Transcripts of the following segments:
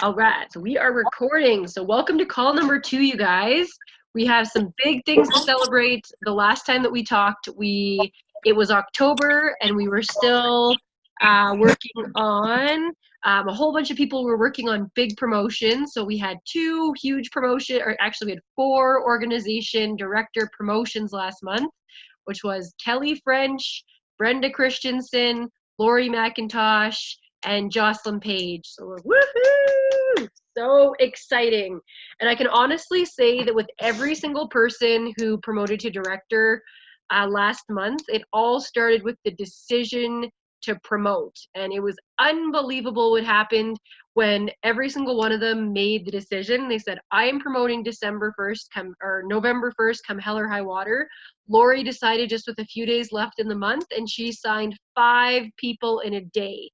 All right, so we are recording. So welcome to call number 2, you guys. We have some big things to celebrate. The last time that we talked, it was October, and we were still working on a whole bunch of people were working on big promotions. So we had 2 huge promotion, or actually we had 4 organization director promotions last month, which was Kelly French, Brenda Christensen, Lori McIntosh, and Jocelyn Page. So we're woohoo! So exciting. And I can honestly say that with every single person who promoted to director last month, it all started with the decision to promote. And it was unbelievable what happened when every single one of them made the decision. They said, I am promoting November 1st, come hell or high water. Lori decided just with a few days left in the month, and she signed 5 people in a day.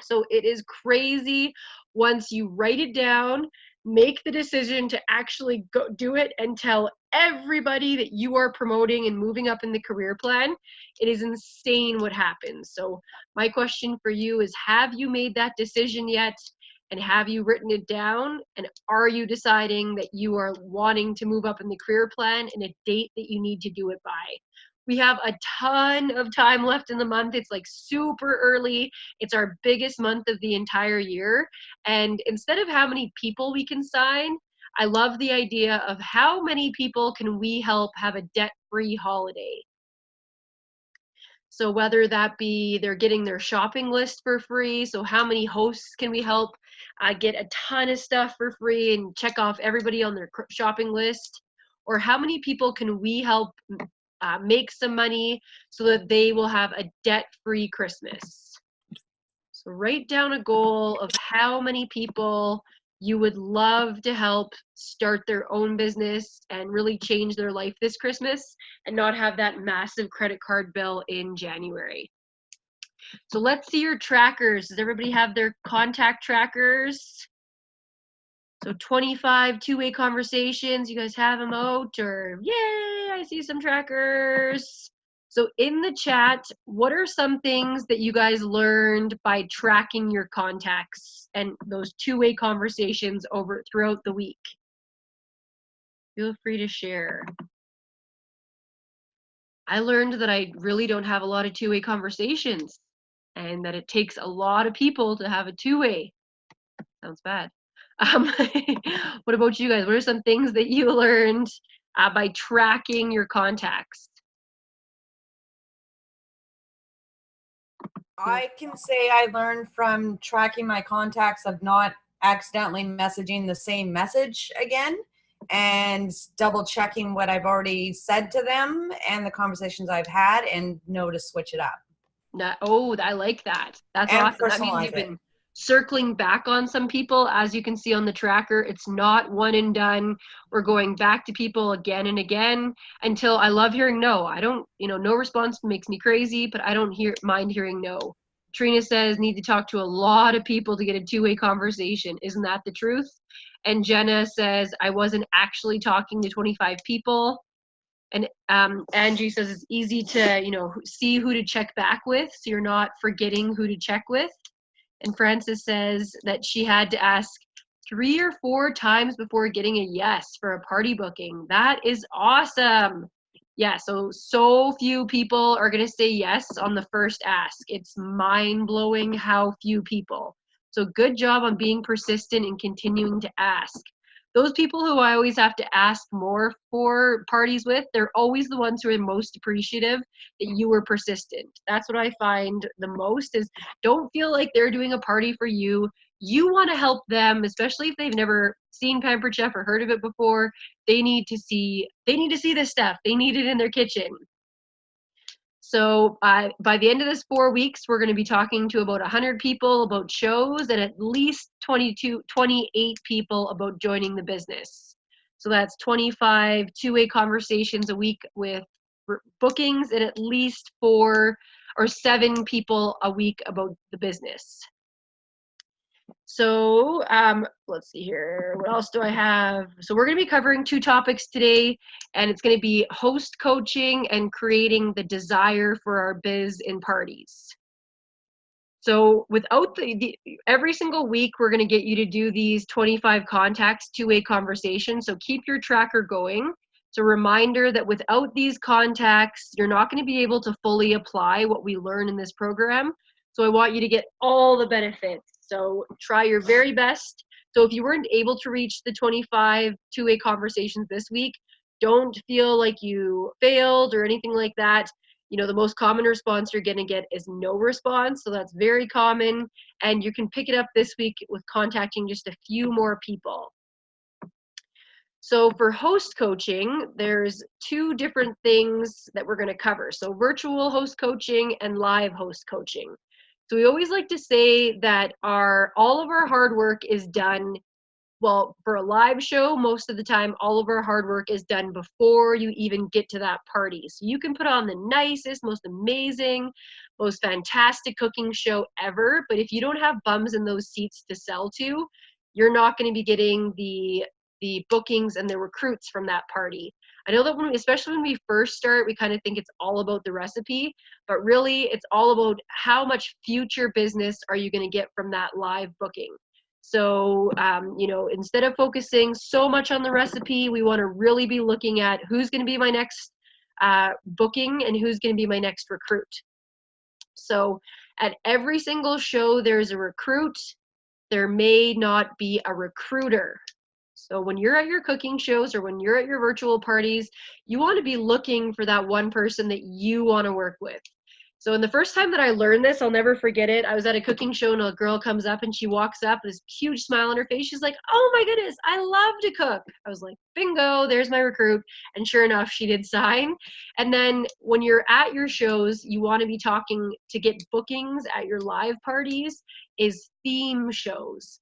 So it is crazy once you write it down, make the decision to actually go do it, and tell everybody that you are promoting and moving up in the career plan. It is insane what happens. So my question for you is, have you made that decision yet? And have you written it down? And are you deciding that you are wanting to move up in the career plan and a date that you need to do it by? We have a ton of time left in the month. It's like super early. It's our biggest month of the entire year. And instead of how many people we can sign, I love the idea of how many people can we help have a debt-free holiday. So whether that be they're getting their shopping list for free, so how many hosts can we help get a ton of stuff for free and check off everybody on their shopping list? Or how many people can we help make some money so that they will have a debt-free Christmas? So write down a goal of how many people you would love to help start their own business and really change their life this Christmas and not have that massive credit card bill in January. So let's see your trackers. Does everybody have their contact trackers? So 25 two-way conversations, you guys have them out, or yay, I see some trackers. So in the chat, what are some things that you guys learned by tracking your contacts and those two-way conversations over throughout the week? Feel free to share. I learned that I really don't have a lot of two-way conversations and that it takes a lot of people to have a two-way. Sounds bad. What about you guys? What are some things that you learned by tracking your contacts? I can say I learned from tracking my contacts of not accidentally messaging the same message again and double checking what I've already said to them and the conversations I've had and know to switch it up. Oh, I like that. That's And awesome. That means personalize you've it. been circling back on some people. As you can see on the tracker, it's not one and done. We're going back to people again and again until I love hearing no. I don't, no response makes me crazy, but I don't mind hearing no. Trina says, need to talk to a lot of people to get a two-way conversation. Isn't that the truth? And Jenna says, I wasn't actually talking to 25 people. And Angie says it's easy to, see who to check back with, so you're not forgetting who to check with. And Frances says that she had to ask 3 or 4 times before getting a yes for a party booking. That is awesome. Yeah, so few people are going to say yes on the first ask. It's mind-blowing how few people. So good job on being persistent and continuing to ask. Those people who I always have to ask more for parties with, they're always the ones who are most appreciative that you were persistent. That's what I find the most is don't feel like they're doing a party for you. You want to help them, especially if they've never seen Pampered Chef or heard of it before. They need to see this stuff. They need it in their kitchen. So by the end of this 4 weeks, we're going to be talking to about 100 people about shows and at least 28 people about joining the business. So that's 25 two-way conversations a week with bookings and at least 4 or 7 people a week about the business. So let's see here. What else do I have? So we're going to be covering 2 topics today, and it's going to be host coaching and creating the desire for our biz in parties. So without every single week, we're going to get you to do these 25 contacts, two-way conversations. So keep your tracker going. It's a reminder that without these contacts, you're not going to be able to fully apply what we learn in this program. So I want you to get all the benefits. So try your very best. So if you weren't able to reach the 25 two-way conversations this week, don't feel like you failed or anything like that. You know, the most common response you're going to get is no response. So that's very common. And you can pick it up this week with contacting just a few more people. So for host coaching, there's two different things that we're going to cover. So virtual host coaching and live host coaching. So we always like to say that all of our hard work is done. Well, for a live show, most of the time, all of our hard work is done before you even get to that party. So you can put on the nicest, most amazing, most fantastic cooking show ever, but if you don't have bums in those seats to sell to, you're not going to be getting the bookings and the recruits from that party. I know that especially when we first start, we kind of think it's all about the recipe, but really it's all about how much future business are you going to get from that live booking. So, you know, instead of focusing so much on the recipe, we want to really be looking at who's going to be my next booking and who's going to be my next recruit. So at every single show, there's a recruit. There may not be a recruiter. So when you're at your cooking shows or when you're at your virtual parties, you want to be looking for that one person that you want to work with. So in the first time that I learned this, I'll never forget it. I was at a cooking show and a girl comes up and she walks up with this huge smile on her face. She's like, "Oh my goodness, I love to cook." I was like, bingo, there's my recruit. And sure enough, she did sign. And then when you're at your shows, you want to be talking to get bookings at your live parties is theme shows.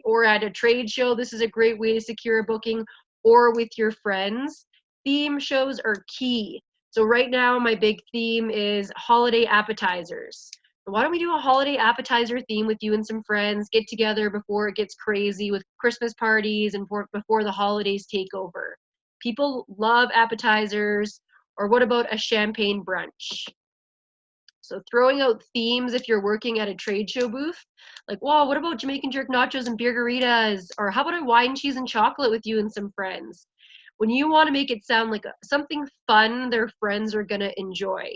Or at a trade show, this is a great way to secure a booking, or with your friends. Theme shows are key. So right now, my big theme is holiday appetizers. So why don't we do a holiday appetizer theme with you and some friends, get together before it gets crazy with Christmas parties and before the holidays take over. People love appetizers. Or what about a champagne brunch? So throwing out themes if you're working at a trade show booth, like, wow, what about Jamaican jerk nachos and birgaritas? Or how about a wine, cheese, and chocolate with you and some friends? When you want to make it sound like something fun their friends are going to enjoy.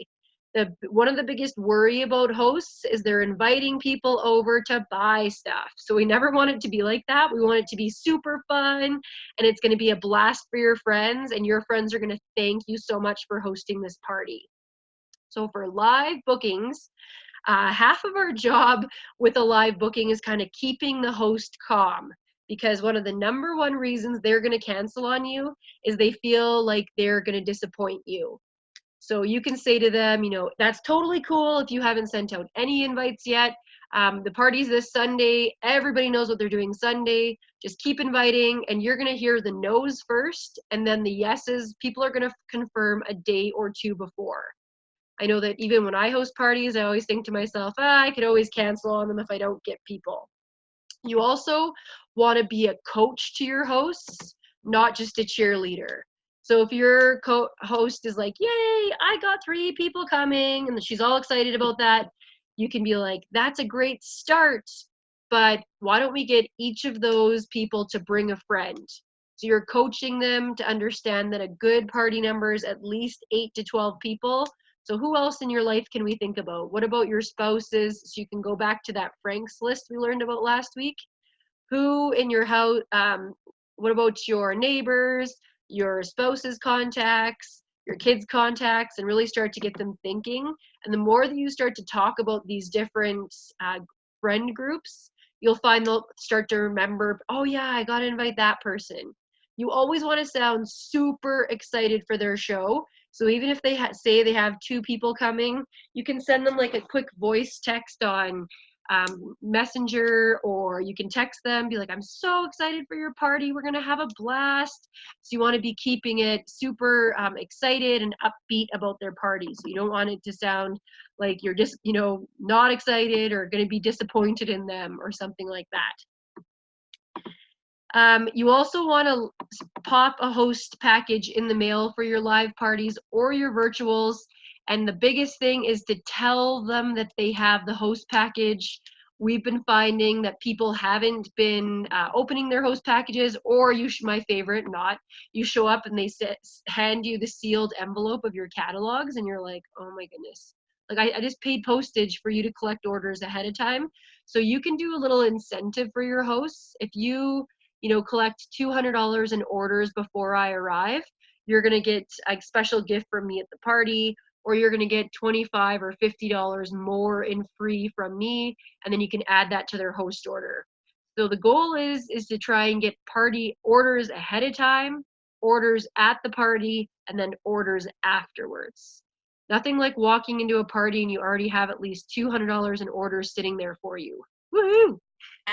One of the biggest worry about hosts is they're inviting people over to buy stuff. So we never want it to be like that. We want it to be super fun, and it's going to be a blast for your friends, and your friends are going to thank you so much for hosting this party. So for live bookings, half of our job with a live booking is kind of keeping the host calm, because one of the number one reasons they're going to cancel on you is they feel like they're going to disappoint you. So you can say to them, you know, that's totally cool if you haven't sent out any invites yet. The party's this Sunday. Everybody knows what they're doing Sunday. Just keep inviting, and you're going to hear the no's first, and then the yeses. People are going to confirm a day or two before. I know that even when I host parties, I always think to myself, I could always cancel on them if I don't get people. You also want to be a coach to your hosts, not just a cheerleader. So if your host is like, yay, I got 3 people coming, and she's all excited about that, you can be like, that's a great start, but why don't we get each of those people to bring a friend? So you're coaching them to understand that a good party number is at least 8 to 12 people. So who else in your life can we think about? What about your spouses? So you can go back to that Frank's list we learned about last week. Who in your house, what about your neighbors, your spouse's contacts, your kids' contacts, and really start to get them thinking. And the more that you start to talk about these different friend groups, you'll find they'll start to remember, oh yeah, I got to invite that person. You always want to sound super excited for their show. So even if they say they have 2 people coming, you can send them like a quick voice text on Messenger, or you can text them, be like, I'm so excited for your party. We're going to have a blast. So you want to be keeping it super excited and upbeat about their party. So you don't want it to sound like you're just, you know, not excited or going to be disappointed in them or something like that. You also want to pop a host package in the mail for your live parties or your virtuals. And the biggest thing is to tell them that they have the host package. We've been finding that people haven't been opening their host packages, or my favorite, not, you show up and they hand you the sealed envelope of your catalogs, and you're like, oh my goodness. Like I just paid postage for you to collect orders ahead of time. So you can do a little incentive for your hosts. If you collect $200 in orders before I arrive, you're going to get a special gift from me at the party, or you're going to get $25 or $50 more in free from me, and then you can add that to their host order. So the goal is to try and get party orders ahead of time, orders at the party, and then orders afterwards. Nothing like walking into a party and you already have at least $200 in orders sitting there for you. Woohoo!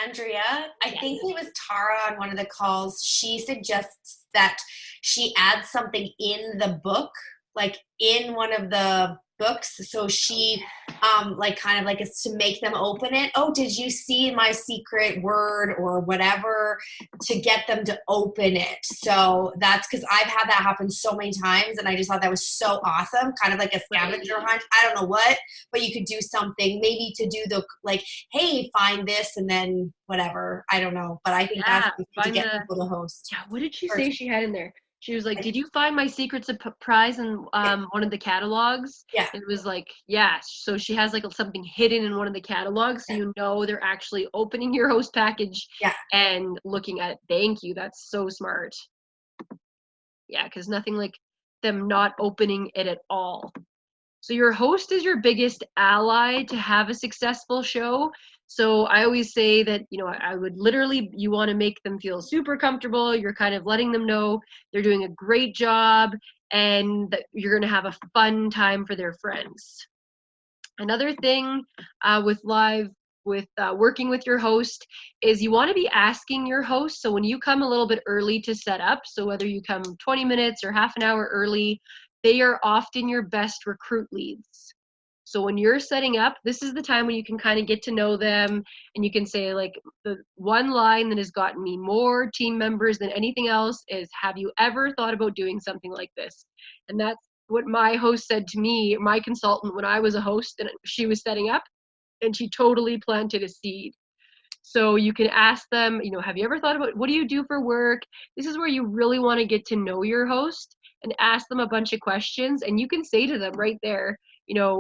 Andrea, I think it was Tara on one of the calls. She suggests that she adds something in the book, like in one of the books. So she like kind of like is to make them open it. Oh, did you see my secret word or whatever, to get them to open it? So that's because I've had that happen so many times, and I just thought that was so awesome, kind of like a scavenger hunt. I don't know what, but you could do something maybe to do the like, hey, find this and then whatever. I don't know, but I think that's to get people to host. Yeah, what did she say she had in there? She was like, did you find my secret surprise in one of the catalogs? Yeah. It was like, yeah. So she has like something hidden in one of the catalogs. So you know they're actually opening your host package and looking at it. Thank you. That's so smart. Yeah, because nothing like them not opening it at all. So your host is your biggest ally to have a successful show. So I always say that, I would literally, you want to make them feel super comfortable. You're kind of letting them know they're doing a great job and that you're going to have a fun time for their friends. Another thing with working with your host is you want to be asking your host. So when you come a little bit early to set up, so whether you come 20 minutes or half an hour early, they are often your best recruit leads. So when you're setting up, this is the time when you can kind of get to know them, and you can say, like, the one line that has gotten me more team members than anything else is, have you ever thought about doing something like this? And that's what my host said to me, my consultant, when I was a host and she was setting up, and she totally planted a seed. So you can ask them, have you ever thought about, what do you do for work? This is where you really want to get to know your host and ask them a bunch of questions. And you can say to them right there,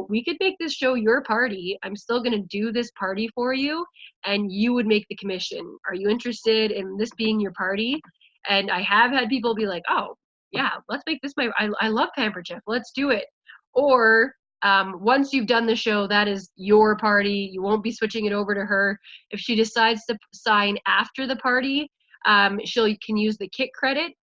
we could make this show your party. I'm still going to do this party for you, and you would make the commission. Are you interested in this being your party? And I have had people be like, oh, yeah, let's make this I love Pampered Chef. Let's do it. Or once you've done the show, that is your party. You won't be switching it over to her. If she decides to sign after the party, she can use the kit credit,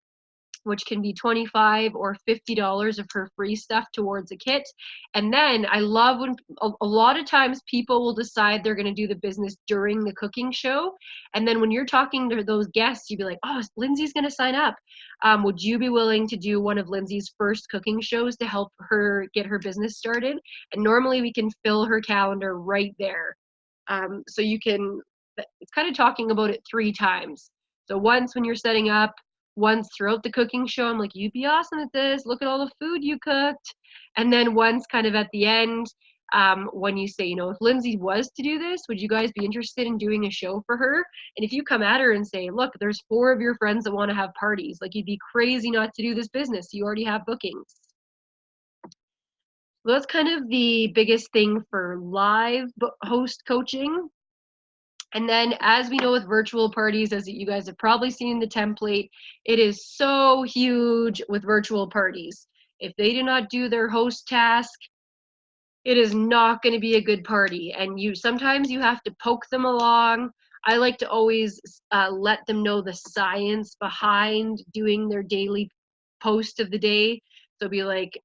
which can be $25 or $50 of her free stuff towards a kit. And then I love when a lot of times people will decide they're going to do the business during the cooking show. And then when you're talking to those guests, you'd be like, oh, Lindsay's going to sign up. Would you be willing to do one of Lindsay's first cooking shows to help her get her business started? And normally we can fill her calendar right there. So you can, it's kind of talking about it 3 times. So once when you're setting up, once throughout the cooking show, I'm like, you'd be awesome at this. Look at all the food you cooked. And then once kind of at the end, when you say, if Lindsay was to do this, would you guys be interested in doing a show for her? And if you come at her and say, look, there's 4 of your friends that want to have parties, like, you'd be crazy not to do this business. You already have bookings. So that's kind of the biggest thing for live host coaching. And then, as we know with virtual parties, as you guys have probably seen in the template, it is so huge with virtual parties. If they do not do their host task, it is not going to be a good party. And sometimes you have to poke them along. I like to always let them know the science behind doing their daily post of the day. So be like,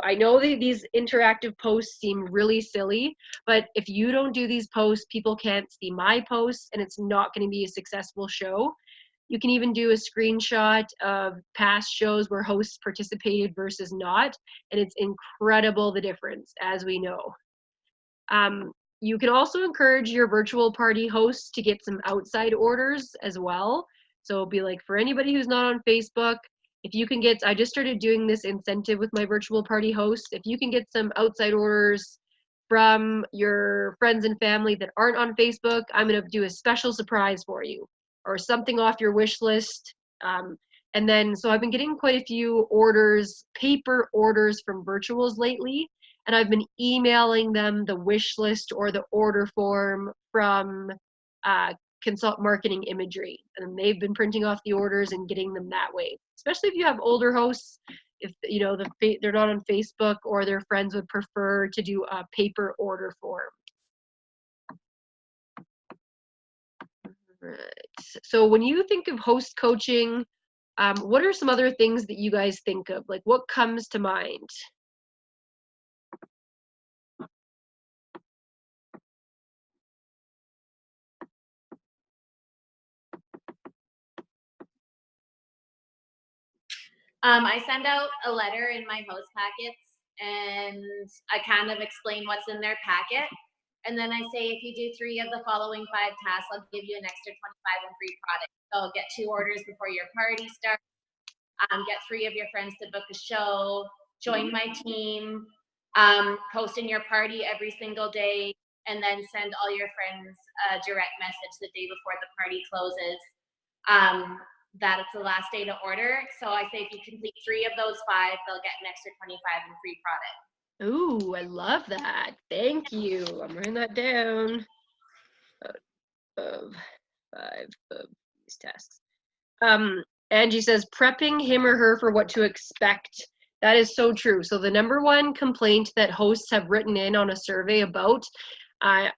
I know that these interactive posts seem really silly, but if you don't do these posts, people can't see my posts, and it's not going to be a successful show. You can even do a screenshot of past shows where hosts participated versus not, and it's incredible the difference, as we know. You can also encourage your virtual party hosts to get some outside orders as well. So be like, for anybody who's not on Facebook, if you can get, I just started doing this incentive with my virtual party hosts. If you can get some outside orders from your friends and family that aren't on Facebook, I'm going to do a special surprise for you or something off your wish list. And then, so I've been getting quite a few orders, paper orders from virtuals lately, and I've been emailing them the wish list or the order form from Consult Marketing Imagery, and they've been printing off the orders and getting them that way. Especially if you have older hosts, if you know they're not on Facebook or their friends would prefer to do a paper order form. Right. So when you think of host coaching, what are some other things that you guys think of? Like, what comes to mind? I send out a letter in my host packets and I kind of explain what's in their packet. And then I say, if you do 3 of the following 5 tasks, I'll give you an extra 25 in free product. So get 2 orders before your party starts. Get 3 of your friends to book a show. Join my team. Post in your party every single day. And then send all your friends a direct message the day before the party closes. That it's the last day to order. So I say if you complete 3 of those 5, they'll get an extra 25 in free product. Ooh, I love that. Thank you. I'm writing that down. Of 5 of these tasks. Angie says, prepping him or her for what to expect. That is so true. So the number one complaint that hosts have written in on a survey about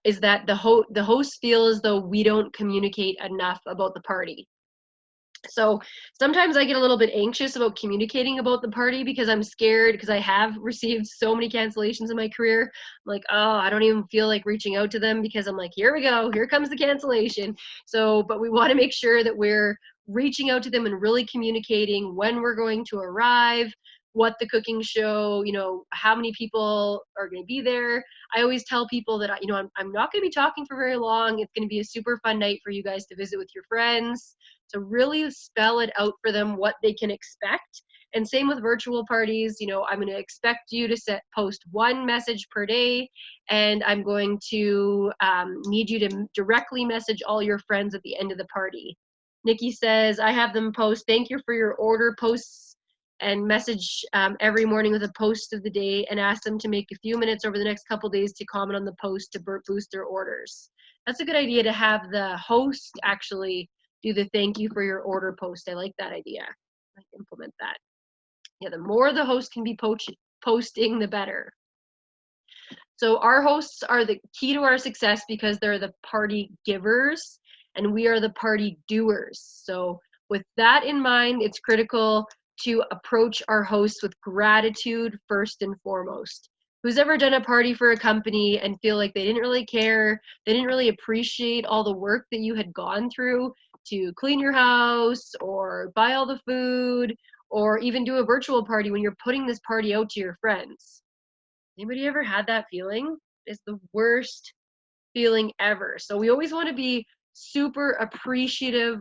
is that the hosts feel as though we don't communicate enough about the party. So sometimes I get a little bit anxious about communicating about the party because I'm scared, because I have received so many cancellations in my career. I'm like, oh, I don't even feel like reaching out to them because I'm like, here we go, here comes the cancellation. So, but we want to make sure that we're reaching out to them and really communicating when we're going to arrive, what the cooking show, you know, how many people are going to be there. I always tell people that, you know, I'm not going to be talking for very long. It's going to be a super fun night for you guys to visit with your friends. So really spell it out for them what they can expect. And same with virtual parties, you know, I'm going to expect you to post 1 message per day, and I'm going to need you to directly message all your friends at the end of the party. Nikki says, I have them post, thank you for your order posts, and message every morning with a post of the day and ask them to make a few minutes over the next couple days to comment on the post to boost their orders. That's a good idea to have the host actually do the thank you for your order post. I like that idea. I might implement that. Yeah, the more the host can be posting, the better. So our hosts are the key to our success because they're the party givers and we are the party doers. So with that in mind, it's critical to approach our hosts with gratitude first and foremost. Who's ever done a party for a company and feel like they didn't really care, they didn't really appreciate all the work that you had gone through to clean your house or buy all the food or even do a virtual party when you're putting this party out to your friends? Anybody ever had that feeling? It's the worst feeling ever. So we always want to be super appreciative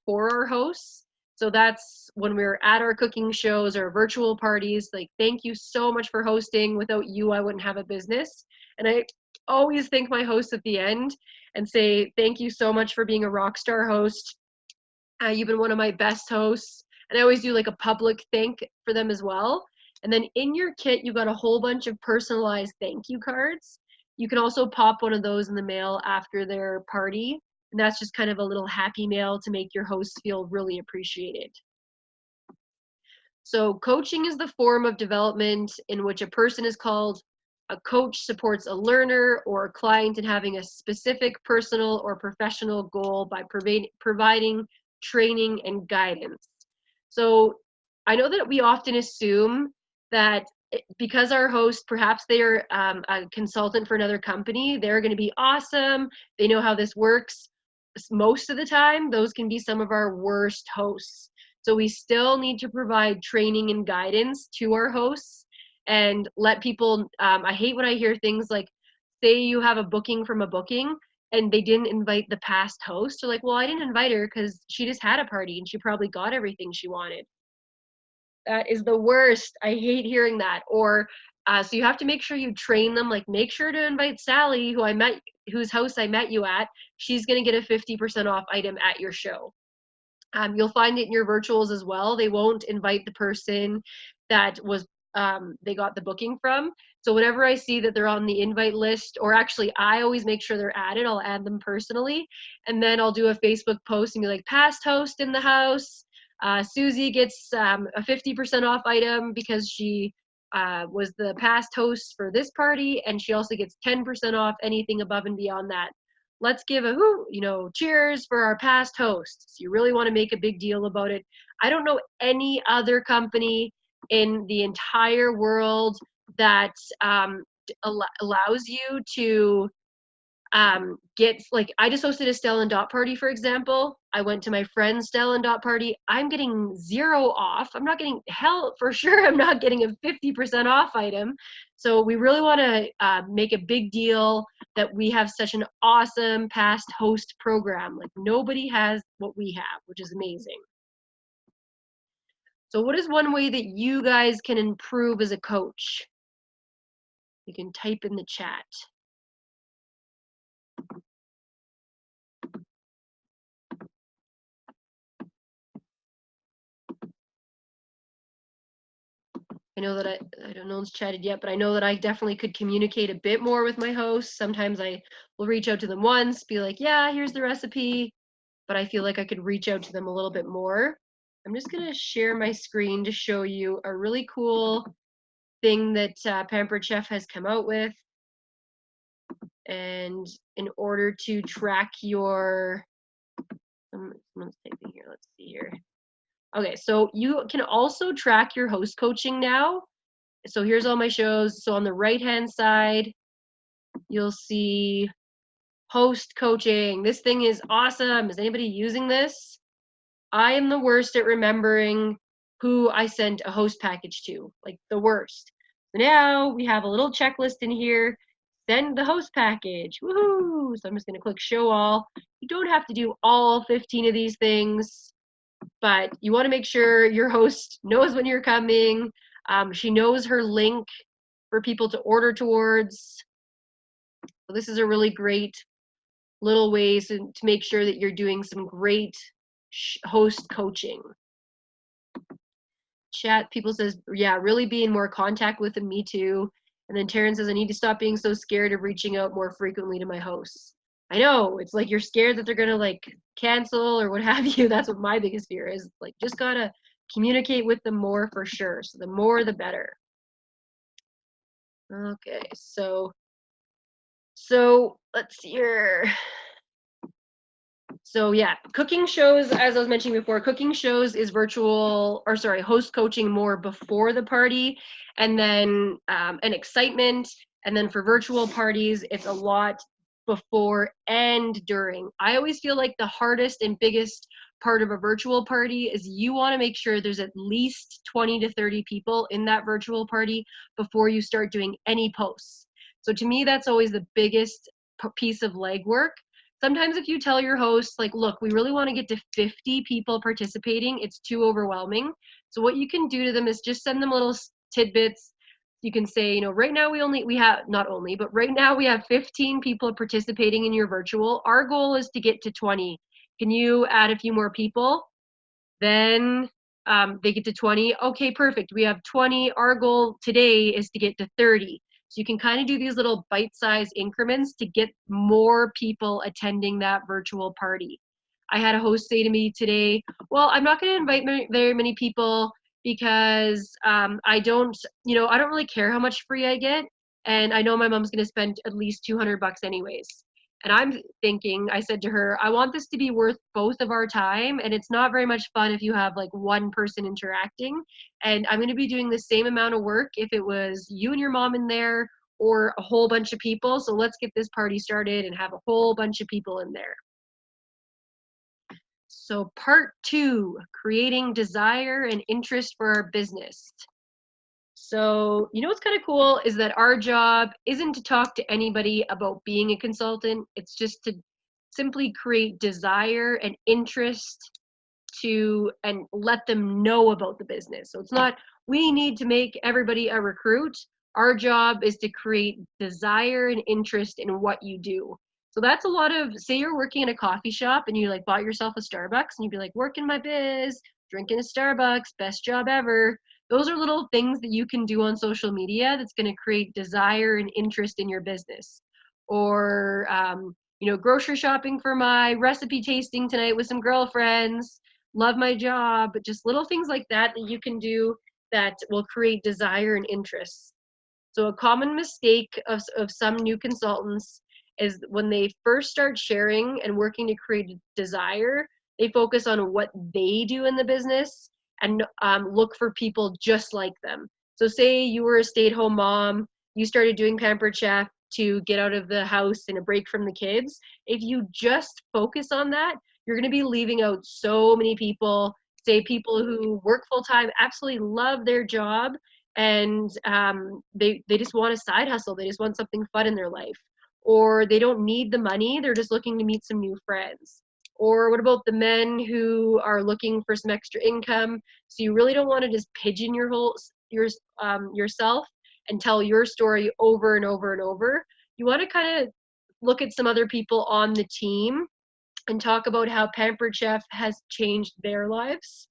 for our hosts. So that's when we're at our cooking shows or virtual parties, like, thank you so much for hosting. Without you, I wouldn't have a business. And I always thank my hosts at the end and say, thank you so much for being a rock star host. You've been one of my best hosts. And I always do like a public thank for them as well. And then in your kit, you got a whole bunch of personalized thank you cards. You can also pop one of those in the mail after their party. And that's just kind of a little happy mail to make your hosts feel really appreciated. So coaching is the form of development in which a person is called a coach, supports a learner or a client in having a specific personal or professional goal by providing training and guidance. So I know that we often assume that because our host, perhaps they are a consultant for another company, they're going to be awesome. They know how this works. Most of the time, those can be some of our worst hosts. So we still need to provide training and guidance to our hosts and let people, I hate when I hear things like, say you have a booking from a booking and they didn't invite the past host. They're like, well, I didn't invite her because she just had a party and she probably got everything she wanted. That is the worst. I hate hearing that. Or so you have to make sure you train them. Like, make sure to invite Sally, whose house I met you at. She's going to get a 50% off item at your show. You'll find it in your virtuals as well. They won't invite the person that was they got the booking from. So whenever I see that they're on the invite list, or actually I always make sure they're added, I'll add them personally. And then I'll do a Facebook post and be like, past host in the house. Susie gets a 50% off item because she was the past host for this party, and she also gets 10% off anything above and beyond that. Let's give a cheers for our past hosts. You really want to make a big deal about it. I don't know any other company in the entire world that allows you to get, like, I just hosted a Stella and Dot party, for example. I went to my friend's Stella and Dot party. I'm getting 0 off. I'm not getting, hell, for sure, I'm not getting a 50% off item. So we really want to make a big deal that we have such an awesome past host program. Like, nobody has what we have, which is amazing. So what is one way that you guys can improve as a coach? You can type in the chat. I know that I don't know who's chatted yet, but I know that I definitely could communicate a bit more with my hosts. Sometimes I will reach out to them once, be like, yeah, here's the recipe, but I feel like I could reach out to them a little bit more. I'm just gonna share my screen to show you a really cool thing that Pampered Chef has come out with. And in order to track your, someone's typing here, let's see here. Okay, so you can also track your host coaching now. So here's all my shows. So on the right-hand side, you'll see host coaching. This thing is awesome. Is anybody using this? I am the worst at remembering who I sent a host package to, like the worst. So now we have a little checklist in here. Send the host package. Woohoo! So I'm just gonna click show all. You don't have to do all 15 of these things, but you want to make sure your host knows when you're coming. She knows her link for people to order towards. So this is a really great little ways to make sure that you're doing some great host coaching. Chat, people says, yeah, really be in more contact with them, me too. And then Taryn says, I need to stop being so scared of reaching out more frequently to my hosts. I know, it's like you're scared that they're gonna like cancel or what have you. That's what my biggest fear is. Like, just gotta communicate with them more for sure. So the more, the better. Okay, so let's see here. So yeah, cooking shows, as I was mentioning before, cooking shows is host coaching more before the party, and then an excitement. And then for virtual parties, it's a lot before and during. I always feel like the hardest and biggest part of a virtual party is you want to make sure there's at least 20 to 30 people in that virtual party before you start doing any posts. So to me, that's always the biggest piece of legwork. Sometimes if you tell your host, like, look, we really want to get to 50 people participating, it's too overwhelming. So what you can do to them is just send them little tidbits. You can say, right now right now we have 15 people participating in your virtual. Our goal is to get to 20. Can you add a few more people? Then they get to 20. Okay, perfect. We have 20. Our goal today is to get to 30. So you can kind of do these little bite-sized increments to get more people attending that virtual party. I had a host say to me today, well, I'm not going to invite very many people because I don't really care how much free I get. And I know my mom's going to spend at least $200 anyways. And I'm thinking, I said to her, I want this to be worth both of our time. And it's not very much fun if you have like one person interacting. And I'm going to be doing the same amount of work if it was you and your mom in there or a whole bunch of people. So let's get this party started and have a whole bunch of people in there. So part 2, creating desire and interest for our business. So, what's kind of cool is that our job isn't to talk to anybody about being a consultant. It's just to simply create desire and interest to and let them know about the business. So it's not, we need to make everybody a recruit. Our job is to create desire and interest in what you do. So that's a lot of, say you're working in a coffee shop and you like bought yourself a Starbucks and you'd be like, working my biz, drinking a Starbucks, best job ever. Those are little things that you can do on social media that's going to create desire and interest in your business. Or, you know, grocery shopping for my recipe tasting tonight with some girlfriends, love my job, but just little things like that that you can do that will create desire and interest. So a common mistake of some new consultants is when they first start sharing and working to create desire, they focus on what they do in the business and look for people just like them. So say you were a stay-at-home mom, you started doing Pampered Chef to get out of the house and a break from the kids. If you just focus on that, you're going to be leaving out so many people, say people who work full-time, absolutely love their job, and they just want a side hustle. They just want something fun in their life. Or they don't need the money, they're just looking to meet some new friends. Or what about the men who are looking for some extra income? So you really don't want to just pigeon yourself and tell your story over and over and over. You want to kind of look at some other people on the team and talk about how Pampered Chef has changed their lives.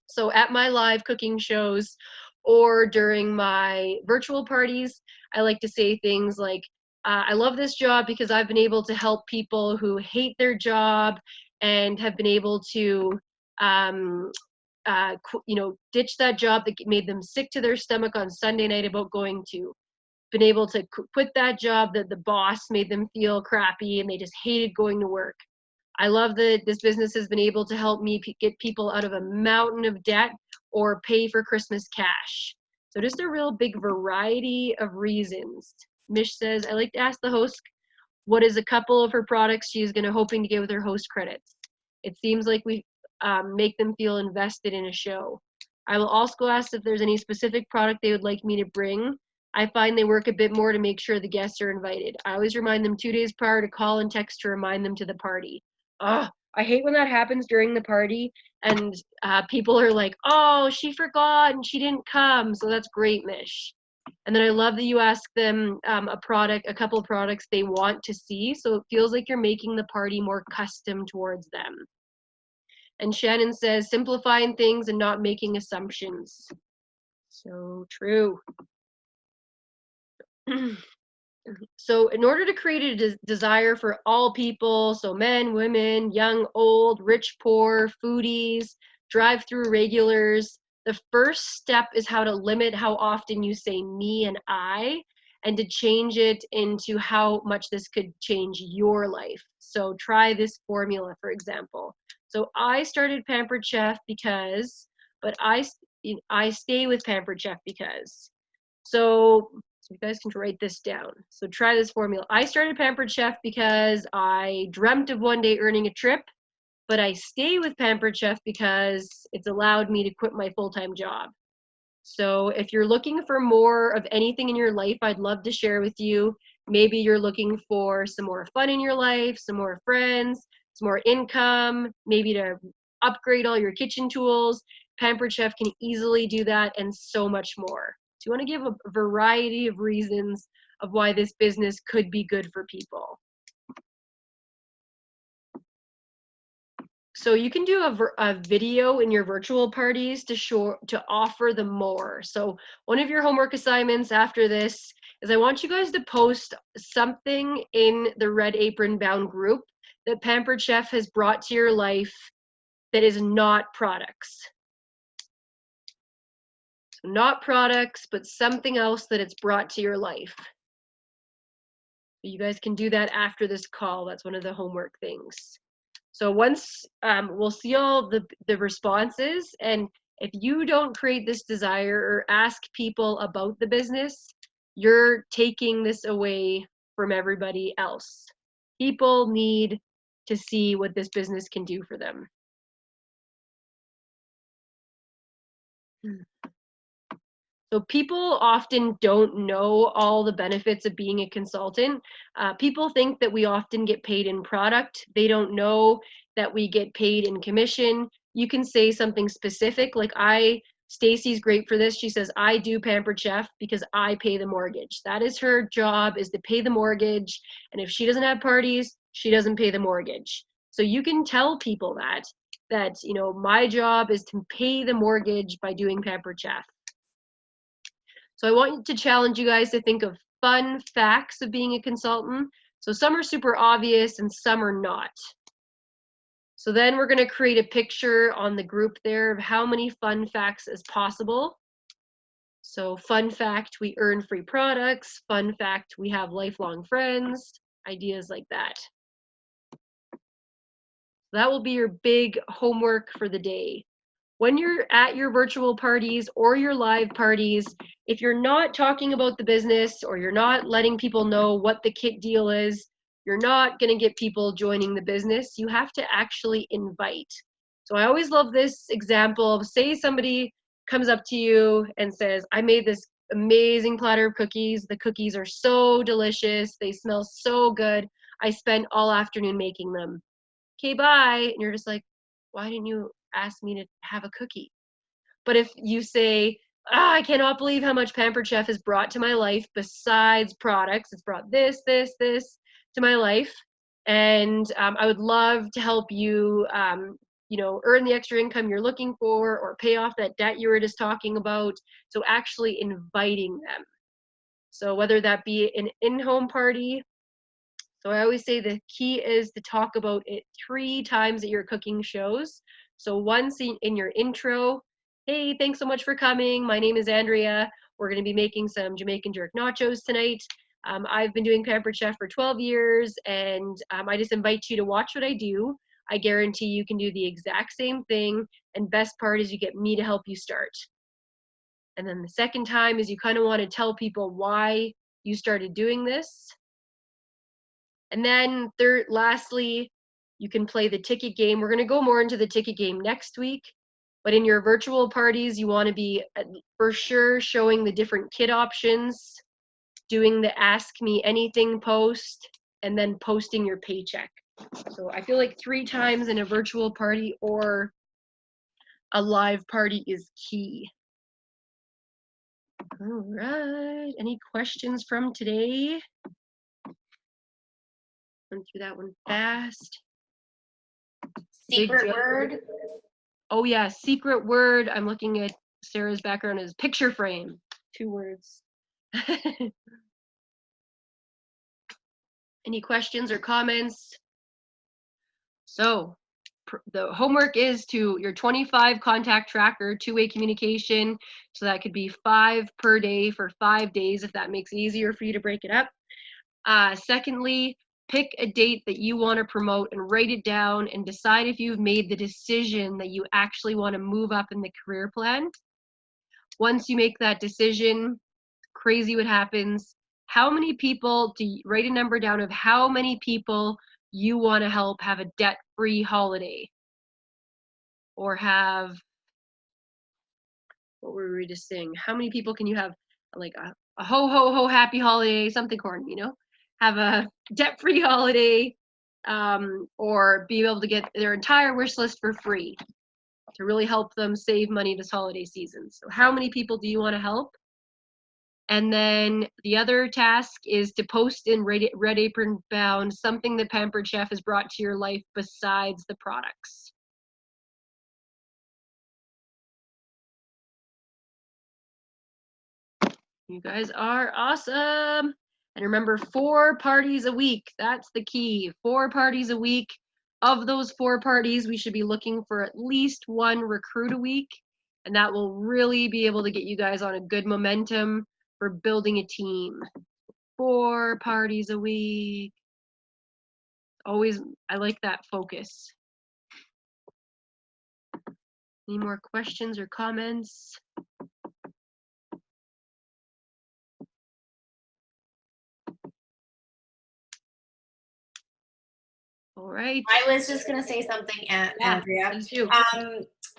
So at my live cooking shows or during my virtual parties, I like to say things like, I love this job because I've been able to help people who hate their job and have been able to, you know, ditch that job that made them sick to their stomach on Sunday night about going to. Been able to quit that job that the boss made them feel crappy and they just hated going to work. I love that this business has been able to help me get people out of a mountain of debt or pay for Christmas cash. So just a real big variety of reasons. Mish says, I like to ask the host what is a couple of her products she is going to hoping to get with her host credits. It seems like we make them feel invested in a show. I will also ask if there's any specific product they would like me to bring. I find they work a bit more to make sure the guests are invited. I always remind them 2 days prior to call and text to remind them to the party. I hate when that happens during the party and people are like, oh, she forgot and she didn't come. So that's great, Mish. And then I love that you ask them a couple of products they want to see. So it feels like you're making the party more custom towards them. And Shannon says, simplifying things and not making assumptions. So true. So in order to create a desire for all people, so men, women, young, old, rich, poor, foodies, drive-through regulars, the first step is how to limit how often you say me and I, and to change it into how much this could change your life. So try this formula, for example. So I started Pampered Chef because, but I stay with Pampered Chef because. So you guys can write this down. So try this formula. I started Pampered Chef because I dreamt of one day earning a trip, but I stay with Pampered Chef because it's allowed me to quit my full-time job. So if you're looking for more of anything in your life, I'd love to share with you. Maybe you're looking for some more fun in your life, some more friends, some more income, maybe to upgrade all your kitchen tools. Pampered Chef can easily do that and so much more. So you want to give a variety of reasons of why this business could be good for people. So you can do a video in your virtual parties to offer them more. So one of your homework assignments after this is I want you guys to post something in the Red Apron Bound group that Pampered Chef has brought to your life that is not products. So not products, but something else that it's brought to your life. You guys can do that after this call. That's one of the homework things. So once we'll see all the responses, and if you don't create this desire or ask people about the business, you're taking this away from everybody else. People need to see what this business can do for them. So people often don't know all the benefits of being a consultant. People think that we often get paid in product. They don't know that we get paid in commission. You can say something specific, like Stacy's great for this. She says, I do Pampered Chef because I pay the mortgage. That is her job, is to pay the mortgage. And if she doesn't have parties, she doesn't pay the mortgage. So you can tell people that, you know, my job is to pay the mortgage by doing Pampered Chef. So I want to challenge you guys to think of fun facts of being a consultant. So some are super obvious and some are not. So then we're going to create a picture on the group there of how many fun facts is possible. So fun fact, we earn free products. Fun fact, we have lifelong friends. Ideas like that. That will be your big homework for the day. When you're at your virtual parties or your live parties, if you're not talking about the business or you're not letting people know what the kit deal is, you're not going to get people joining the business. You have to actually invite. So I always love this example of, say somebody comes up to you and says, I made this amazing platter of cookies. The cookies are so delicious. They smell so good. I spent all afternoon making them. Okay, bye. And you're just like, why didn't you ask me to have a cookie? But if you say, I cannot believe how much Pampered Chef has brought to my life besides products. It's brought this to my life. And I would love to help you, you know, earn the extra income you're looking for or pay off that debt you were just talking about. So actually inviting them. So whether that be an in-home party. So I always say the key is to talk about it 3 times at your cooking shows. So once in your intro, hey, thanks so much for coming. My name is Andrea. We're going to be making some Jamaican jerk nachos tonight. I've been doing Pampered Chef for 12 years, and I just invite you to watch what I do. I guarantee you can do the exact same thing, and best part is you get me to help you start. And then the second time is you kind of want to tell people why you started doing this. And then lastly, you can play the ticket game. We're going to go more into the ticket game next week. But in your virtual parties, you want to be for sure showing the different kit options, doing the Ask Me Anything post, and then posting your paycheck. So I feel like 3 times in a virtual party or a live party is key. All right. Any questions from today? Run through that one fast. Secret word. Oh yeah, secret word. I'm looking at Sarah's background is picture frame. 2 words. Any questions or comments? So the homework is to your 25 contact tracker, 2-way communication. So that could be 5 per day for 5 days if that makes it easier for you to break it up. Secondly, pick a date that you want to promote and write it down and decide if you've made the decision that you actually want to move up in the career plan. Once you make that decision, crazy what happens. How many people, write a number down of how many people you want to help have a debt-free holiday or have, what were we just saying? How many people can you have like a ho ho ho happy holiday, something corny, you know? Have a debt-free holiday, or be able to get their entire wish list for free to really help them save money this holiday season. So how many people do you want to help? And then the other task is to post in Red Apron Bound something that Pampered Chef has brought to your life besides the products. You guys are awesome. And remember, 4 parties a week. That's the key. 4 parties a week. Of those 4 parties, we should be looking for at least 1 recruit a week. And that will really be able to get you guys on a good momentum for building a team. 4 parties a week. Always, I like that focus. Any more questions or comments? All right. I was just gonna say something, Andrea. Please do.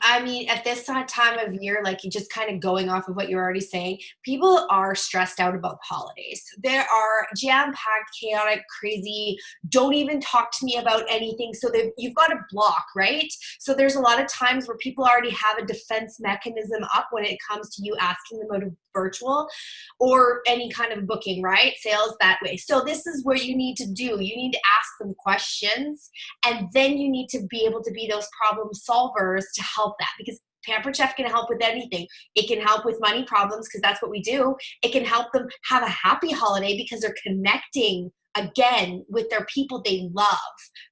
I mean, at this time of year, like you just kind of going off of what you're already saying, people are stressed out about the holidays. There are jam-packed, chaotic, crazy, don't even talk to me about anything. So you've got a block, right? So there's a lot of times where people already have a defense mechanism up when it comes to you asking them out of virtual or any kind of booking, right? Sales that way. So this is what you need to do. You need to ask them questions, and then you need to be able to be those problem solvers to help that, because Pampered Chef can help with anything. It can help with money problems because that's what we do. It can help them have a happy holiday because they're connecting again with their people they love,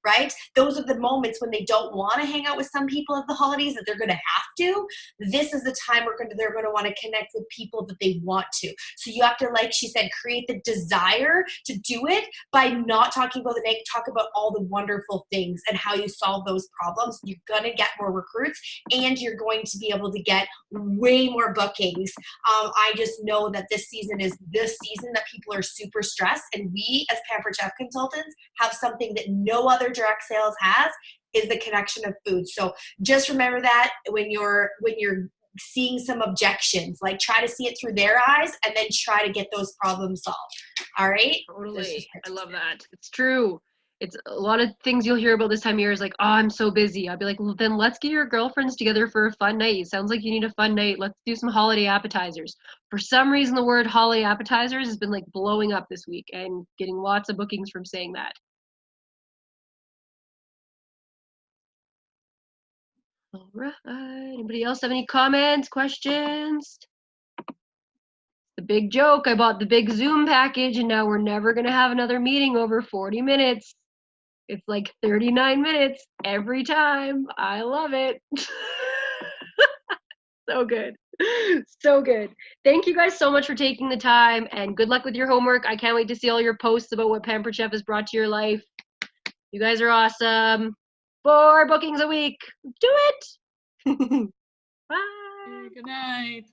right? Those are the moments when they don't want to hang out with some people at the holidays that they're going to have to. This is the time they're going to want to connect with people that they want to. So you have to, like she said, create the desire to do it by not talking about the negative, talk about all the wonderful things and how you solve those problems. You're going to get more recruits and you're going to be able to get way more bookings. I just know that this season is this season that people are super stressed, and we as Pampered Chef consultants have something that no other direct sales has, is the connection of food. So just remember that when you're seeing some objections, like try to see it through their eyes and then try to get those problems solved. All right? Totally. I love that. It's true. It's a lot of things you'll hear about this time of year is like, oh, I'm so busy. I'll be like, well, then let's get your girlfriends together for a fun night. It sounds like you need a fun night. Let's do some holiday appetizers. For some reason, the word holiday appetizers has been like blowing up this week and getting lots of bookings from saying that. All right. Anybody else have any comments, questions? The big joke, I bought the big Zoom package and now we're never going to have another meeting over 40 minutes. It's like 39 minutes every time. I love it. So good. So good. Thank you guys so much for taking the time, and good luck with your homework. I can't wait to see all your posts about what Pampered Chef has brought to your life. You guys are awesome. 4 bookings a week. Do it. Bye. Good night.